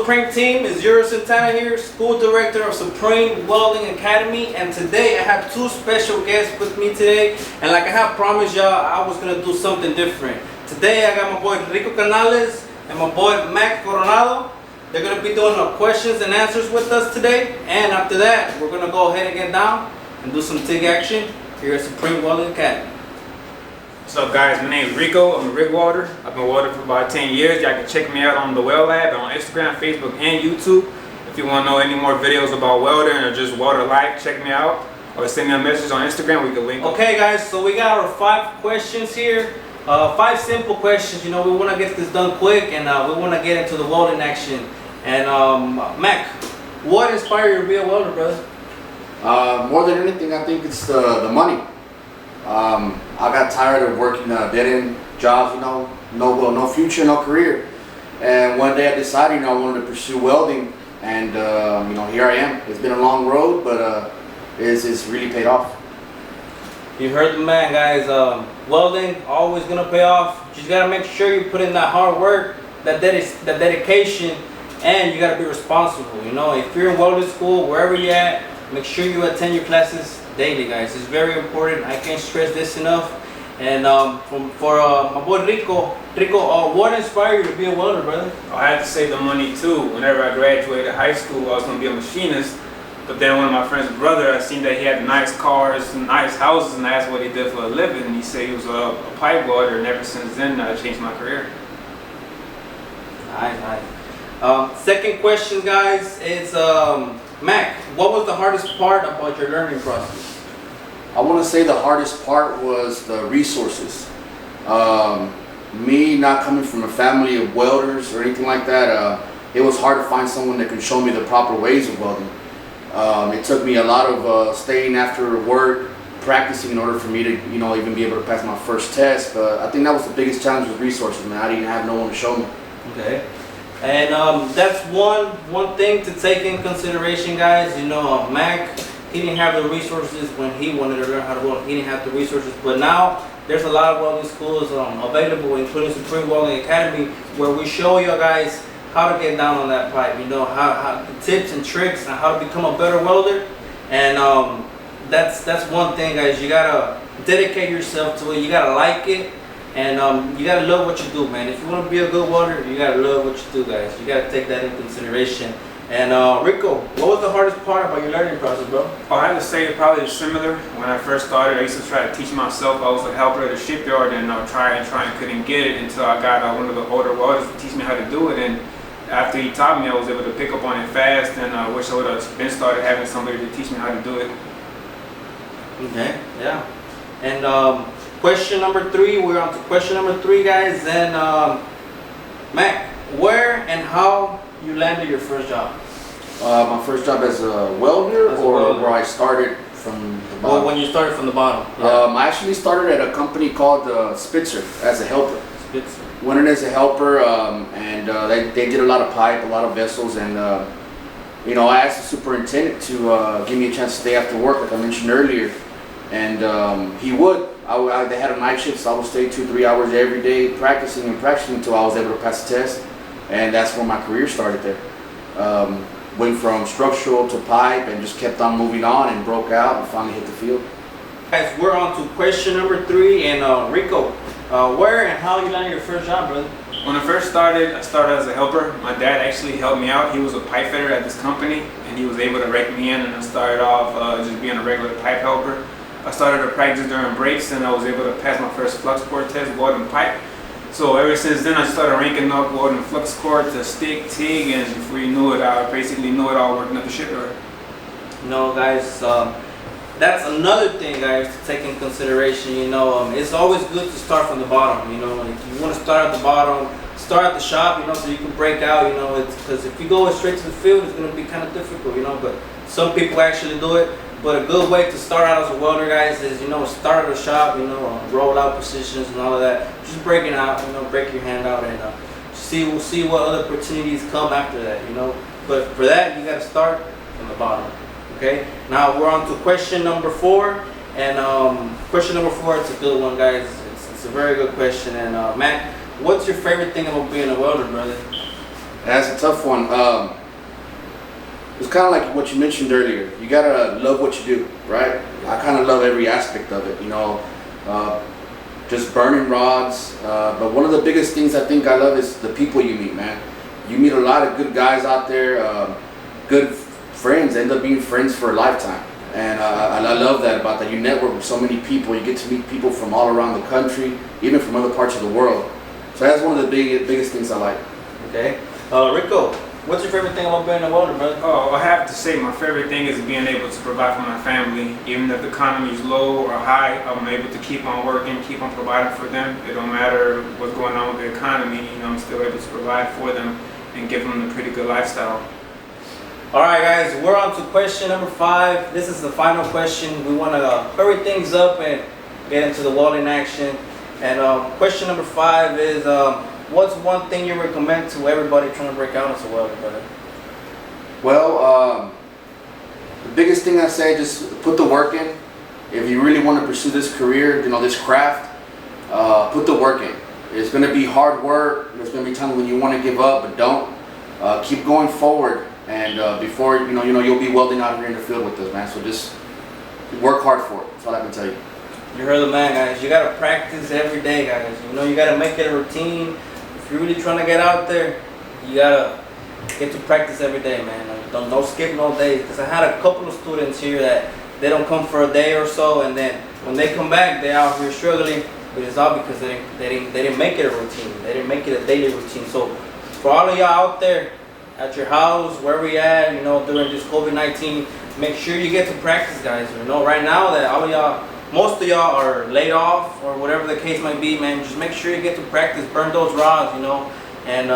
Supreme team? Is Yuri Santana here, school director of Supreme Welding Academy, and today I have two special guests with me today. And like I have promised y'all, I was gonna do something different. Today I got my boy Rico Canales and my boy Mac Coronado. They're gonna be doing questions and answers with us today. And after that, we're gonna go ahead and get down and do some TIG action here at Supreme Welding Academy. What's up, guys? My name is Rico. I'm a rig welder. I've been welding for about 10 years. Y'all can check me out on the Weld Lab on Instagram, Facebook, and YouTube. If you want to know any more videos about welding or just welder life, check me out or send me a message on Instagram. We can link. Okay, guys. So we got our 5 questions here. 5 simple questions. You know, we want to get this done quick, and we want to get into the welding action. And Mac, what inspired you to be a welder, brother? More than anything, I think it's the money. I got tired of working dead-end jobs, you know, no future, no career. And one day I decided, I wanted to pursue welding, and here I am. It's been a long road, but it's really paid off. You heard the man, guys. Welding always gonna pay off. You just gotta make sure you put in that hard work, that dedication, and you gotta be responsible. You know, if you're in welding school, wherever you're at, make sure you attend your classes daily, guys. It's very important. I can't stress this enough. And for my boy Rico, what inspired you to be a welder, brother? I had to save the money too. Whenever I graduated high school, I was going to be a machinist. But then one of my friend's brother, I seen that he had nice cars and nice houses, and I asked what he did for a living. And he said he was a pipe welder, and ever since then, I changed my career. Nice. Second question, guys, is Mac, what was the hardest part about your learning process? I want to say the hardest part was the resources. Me not coming from a family of welders or anything like that, it was hard to find someone that could show me the proper ways of welding. It took me a lot of staying after work, practicing in order for me to, even be able to pass my first test. But I think that was the biggest challenge with resources, man. I didn't have no one to show me. Okay. And that's one thing to take in consideration, guys. Mac, he didn't have the resources when he wanted to learn how to weld. He didn't have the resources, but now there's a lot of welding schools available, including Supreme Welding Academy, where we show you guys how to get down on that pipe. How the tips and tricks and how to become a better welder. And that's one thing, guys. You gotta dedicate yourself to it. You gotta like it. And you gotta love what you do, man. If you want to be a good welder, you gotta love what you do, guys. You gotta take that in consideration. And Rico, what was the hardest part about your learning process, bro? I had to say probably similar. When I first started, I used to try to teach myself. I was a helper at a shipyard, and I tried and couldn't get it until I got one of the older welders to teach me how to do it. And after he taught me, I was able to pick up on it fast. And I wish I would have been started having somebody to teach me how to do it. Okay, yeah. And question number 3, we're on to question number 3, guys. And Mac, where and how you landed your first job? My first job as a welder, where I started from the bottom? Well, when you started from the bottom. Yeah. I actually started at a company called Spitzer as a helper. Spitzer. Went in as a helper, and they did a lot of pipe, a lot of vessels, and I asked the superintendent to give me a chance to stay after work, like I mentioned earlier, and he would. They had a night shift, so I would stay 2-3 hours every day practicing until I was able to pass the test, and that's where my career started there. Went from structural to pipe and just kept on moving on and broke out and finally hit the field. Guys, we're on to question number 3, and Rico, where and how you landed your first job, brother? When I first started, I started as a helper. My dad actually helped me out. He was a pipe fitter at this company, and he was able to rake me in, and I started off just being a regular pipe helper. I started to practice during breaks, and I was able to pass my first flux core test welding pipe. So ever since then, I started ranking up welding flux core to stick, TIG, and before you knew it, I basically knew it all working at the shipyard. Guys, that's another thing, guys, to take in consideration. It's always good to start from the bottom. If you want to start at the bottom, start at the shop, so you can break out. Because if you go straight to the field, it's going to be kind of difficult. But some people actually do it. But a good way to start out as a welder, guys, is start at the shop. Roll out positions and all of that. Just break it out. Break your hand out and see what other opportunities come after that. But for that, you got to start from the bottom. Okay. Now we're on to question number 4, and question number 4, it's a good one, guys. It's a very good question. And Mac, what's your favorite thing about being a welder, brother? That's a tough one. It's kind of like what you mentioned earlier. You gotta love what you do, right? I kind of love every aspect of it, you know. Just burning rods. But one of the biggest things I think I love is the people you meet, man. You meet a lot of good guys out there, good friends, end up being friends for a lifetime. And I love that about that. You network with so many people. You get to meet people from all around the country, even from other parts of the world. So that's one of the biggest things I like. Okay. Rico, what's your favorite thing about being a welder, brother? Oh, I have to say my favorite thing is being able to provide for my family. Even if the economy is low or high, I'm able to keep on working, keep on providing for them. It don't matter what's going on with the economy, you know, I'm still able to provide for them and give them a pretty good lifestyle. All right, guys, we're on to question number 5. This is the final question. We want to hurry things up and get into the welding action. And question number 5 is, what's one thing you recommend to everybody trying to break out as a welder, brother? Well, the biggest thing I say, just put the work in. If you really want to pursue this career, you know, this craft, put the work in. It's going to be hard work. There's going to be times when you want to give up, but don't. Keep going forward. And before you know, you'll be welding out here in the field with us, man. So just work hard for it. That's all I can tell you. You heard the man, guys. You gotta practice every day, guys. You know, you gotta make it a routine. If you're really trying to get out there, you gotta get to practice every day, man. No skip no days. Because I had a couple of students here that they don't come for a day or so, and then when they come back, they're out here struggling. But it's all because they didn't make it a routine. They didn't make it a daily routine. So for all of y'all out there, at your house, wherever you're at, you know, during this COVID-19, make sure you get to practice, guys. You know, right now that all of y'all, most of y'all are laid off or whatever the case might be, man, just make sure you get to practice, burn those rods, you know, and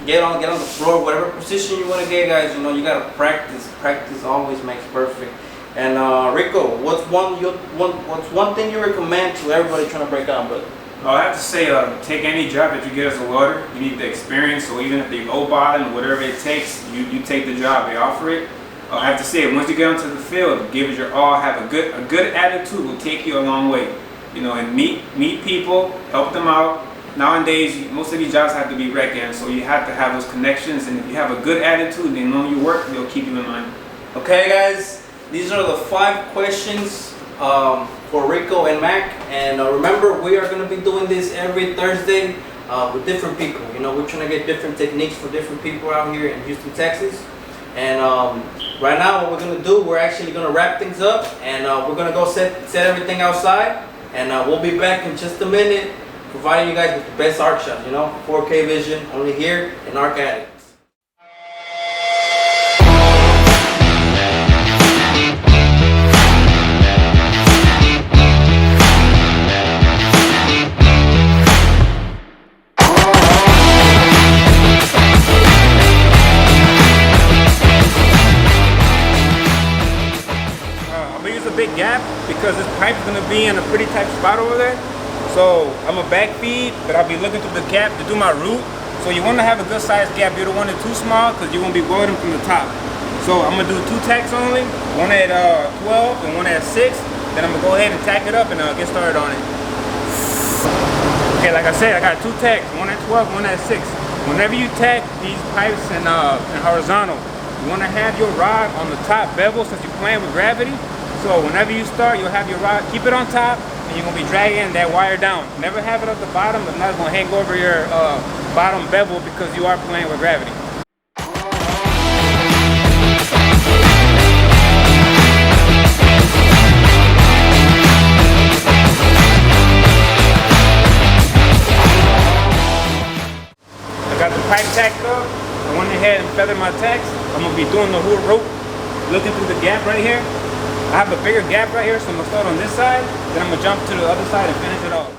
get on the floor, whatever position you want to get, guys. You know, you gotta practice. Practice always makes perfect. And Rico, what's one thing you recommend to everybody trying to break out, brother? I have to say, take any job that you get as a welder. You need the experience, so even if they low bottom, whatever it takes, you take the job, they offer it. I have to say, once you get onto the field, give it your all, have a good attitude will take you a long way. You know, and meet people, help them out. Nowadays, most of these jobs have to be wreck-ins, so you have to have those connections, and if you have a good attitude, they know you work, they'll keep you in mind. Okay, guys, these are the 5 questions for Rico and Mac, and remember, we are going to be doing this every Thursday with different people. You know, we're trying to get different techniques for different people out here in Houston, Texas. And right now, what we're going to do, we're actually going to wrap things up, and we're going to go set everything outside, and we'll be back in just a minute, providing you guys with the best arc shots, you know, 4K vision, only here in Arc Addict. Gap because this pipe is going to be in a pretty tight spot over there, so I'm a back feed, but I'll be looking through the gap to do my root. So you want to have a good sized gap. You don't want it too small because you're going to be welding from the top. So I'm going to do 2 tacks only, one at 12 and one at 6. Then I'm going to go ahead and tack it up and get started on it. Okay, like I said, I got 2 tacks, one at 12, one at 6. Whenever you tack these pipes in horizontal, you want to have your rod on the top bevel since you're playing with gravity. So whenever you start, you'll have your rod, keep it on top, and you're going to be dragging that wire down. Never have it at the bottom, but not going to hang over your bottom bevel because you are playing with gravity. I got the pipe tacked up. I went ahead and feathered my tacks. I'm going to be doing the whole rope, looking through the gap right here. I have a bigger gap right here, so I'm going to start on this side, then I'm going to jump to the other side and finish it off.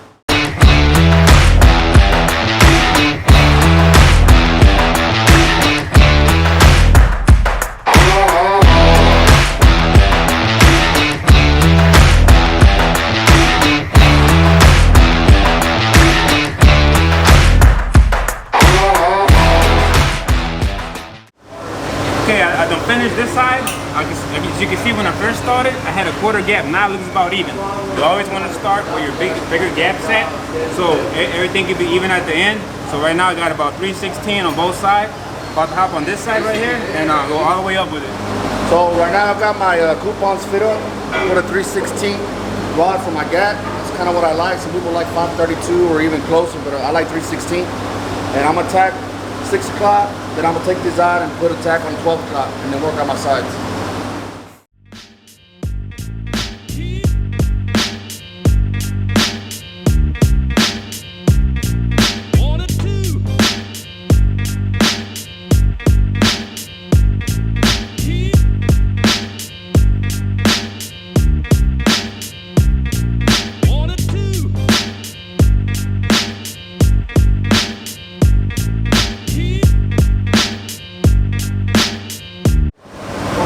Okay, I done finished this side. As you can see, when I first started, I had a quarter gap. Now it looks about even. You always want to start where your bigger gap's at, so everything can be even at the end. So right now I got about 3/16 on both sides. About to hop on this side right here and go all the way up with it. So right now I've got my coupons fit up. I put a 316 rod for my gat. That's kind of what I like. Some people like 532 or even closer, but I like 316. And I'm gonna tack 6 o'clock, then I'm gonna take this out and put a tack on 12 o'clock and then work on my sides.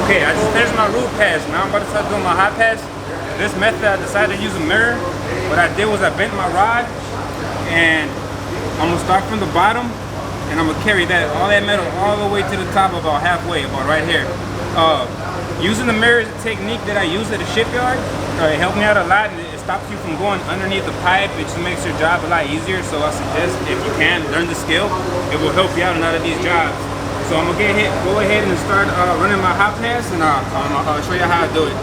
Okay, I just finished my roof pass. Now I'm about to start doing my hot pass. This method, I decided to use a mirror. What I did was I bent my rod, and I'm gonna start from the bottom, and I'm gonna carry that all that metal all the way to the top, about halfway, about right here. Using the mirror is a technique that I use at a shipyard. It helped me out a lot, and it stops you from going underneath the pipe. It just makes your job a lot easier. So I suggest, if you can, learn the skill. It will help you out in a lot of these jobs. So I'm gonna go ahead and start running my hot pass, and I'll show you how I do it.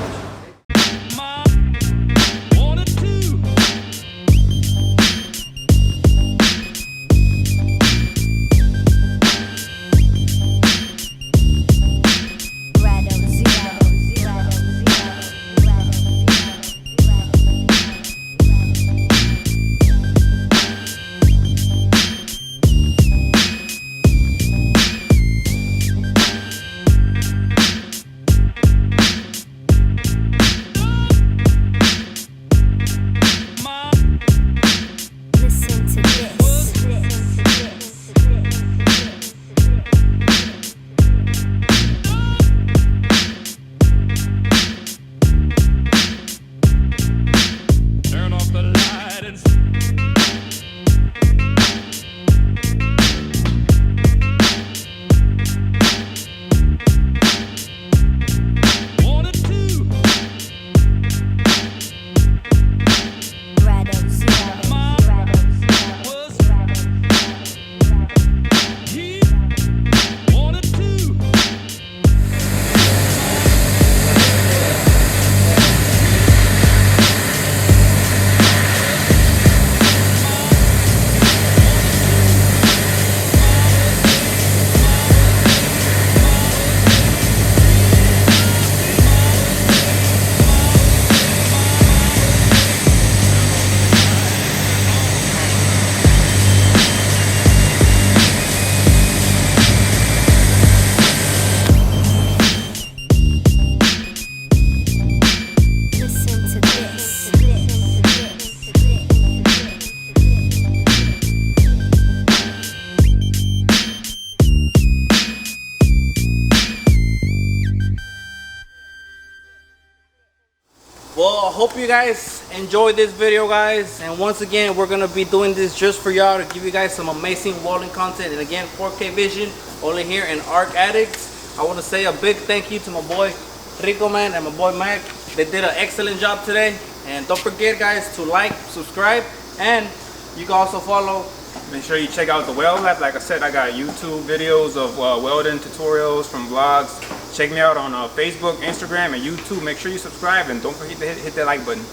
Well, I hope you guys enjoyed this video, guys. And once again, we're gonna be doing this just for y'all, to give you guys some amazing welding content. And again, 4K vision only here in Arc Addicts. I want to say a big thank you to my boy Rico, man, and my boy Mac. They did an excellent job today. And don't forget, guys, to like, subscribe, and you can also follow. Make sure you check out the Weld Lab. Like I said, I got YouTube videos of welding tutorials from vlogs. Check me out on Facebook, Instagram, and YouTube. Make sure you subscribe, and don't forget to hit that like button.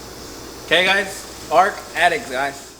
Okay, guys, Arc Addicts, guys.